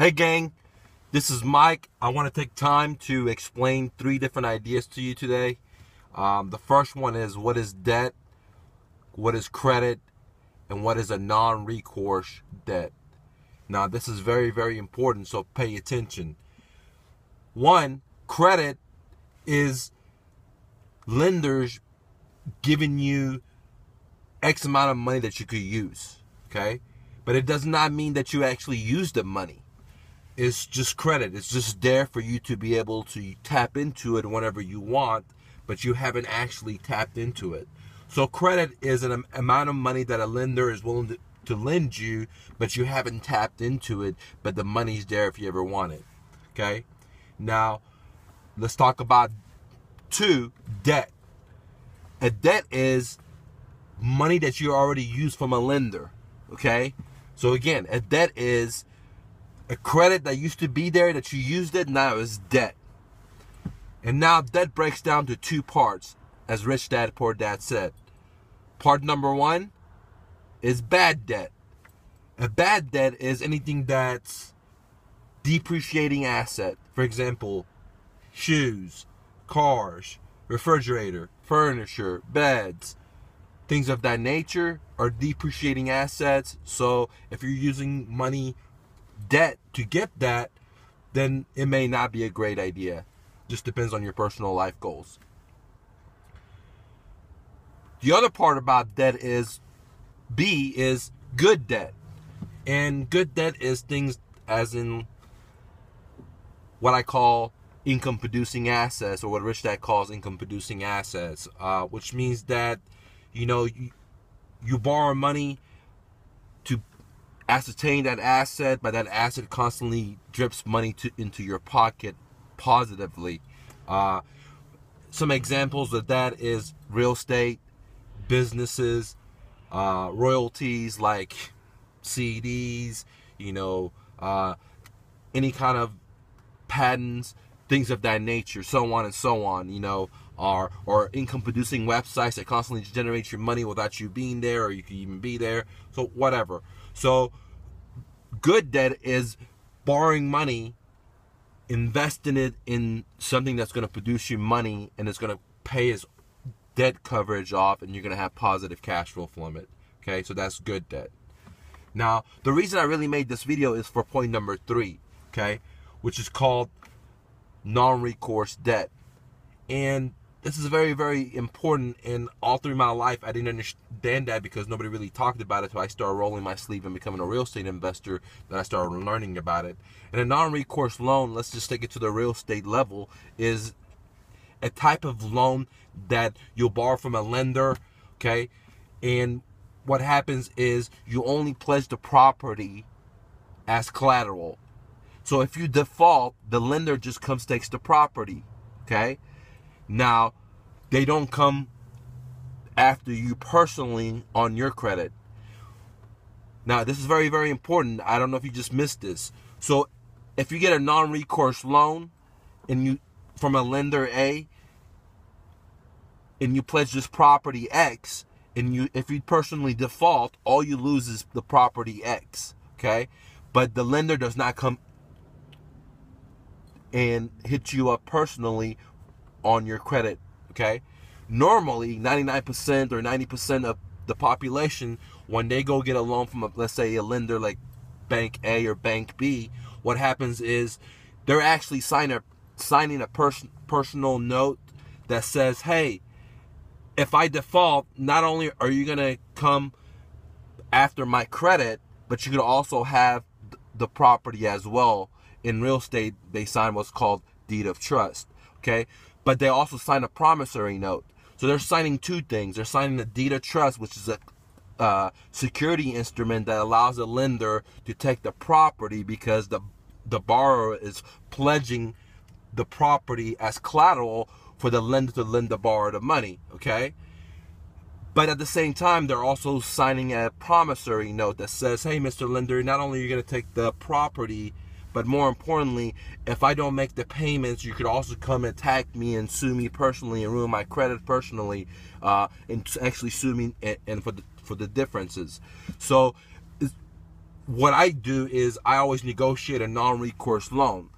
Hey gang, this is Mike. I want to take time to explain 3 different ideas to you today. The first one is what is debt, what is credit, and what is a non-recourse debt. Now this is very, very important, so pay attention. 1, credit is lenders giving you X amount of money that you could use, okay? But it does not mean that you actually use the money. It's just credit. It's just there for you to be able to tap into it whenever you want, but you haven't actually tapped into it. So credit is an amount of money that a lender is willing to lend you, but you haven't tapped into it, but the money's there if you ever want it. Okay? Now, let's talk about 2, debt. A debt is money that you already used from a lender. Okay? So again, a debt is a credit that used to be there that you used it, now is debt. And now debt breaks down to 2 parts, as Rich Dad Poor Dad said. Part number 1 is bad debt. A bad debt is anything that's depreciating asset. For example, shoes, cars, refrigerator, furniture, beds, things of that nature are depreciating assets. So if you're using debt to get that, then it may not be a great idea. Just depends on your personal life goals. The other part about debt is good debt. And good debt is things as in what I call income producing assets, or what Rich Dad calls income producing assets, which means that you borrow money to ascertain that asset, but that asset constantly drips money into your pocket positively. Some examples of that is real estate, businesses, royalties like CDs, any kind of patents, things of that nature, so on and so on, or income producing websites that constantly generate your money without you being there, or you can even be there, so whatever. So good debt is borrowing money, investing it in something that's going to produce you money, and it's going to pay its debt coverage off, and you're going to have positive cash flow from it. Okay, so that's good debt. Now, the reason I really made this video is for point number 3, okay, which is called non-recourse debt. And this is very, very important, and all through my life I didn't understand that because nobody really talked about it until I started rolling my sleeve and becoming a real estate investor. Then I started learning about it. And a non-recourse loan, let's just take it to the real estate level, is a type of loan that you'll borrow from a lender, okay? And what happens is you only pledge the property as collateral. So if you default, the lender just comes, takes the property, okay? Now, they don't come after you personally on your credit. Now, this is very, very important. I don't know if you just missed this. So if you get a non-recourse loan and from a lender A, and you pledge this property X, and if you personally default, all you lose is the property X, okay? But the lender does not come and hit you up personally on your credit, okay? Normally, 99% or 90% of the population, when they go get a loan from, let's say, a lender like Bank A or Bank B, what happens is they're actually signing a personal note that says, hey, if I default, not only are you going to come after my credit, but you could also have the property as well. In real estate, they sign what's called deed of trust, okay? But they also sign a promissory note. So they're signing 2 things. They're signing the deed of trust, which is a security instrument that allows the lender to take the property because the borrower is pledging the property as collateral for the lender to lend the borrower the money, okay? But at the same time, they're also signing a promissory note that says, hey, Mr. Lender, not only are you going to take the property, but more importantly, if I don't make the payments, you could also come and attack me and sue me personally and ruin my credit personally, and actually sue me and for the differences. So what I do is I always negotiate a non-recourse loan.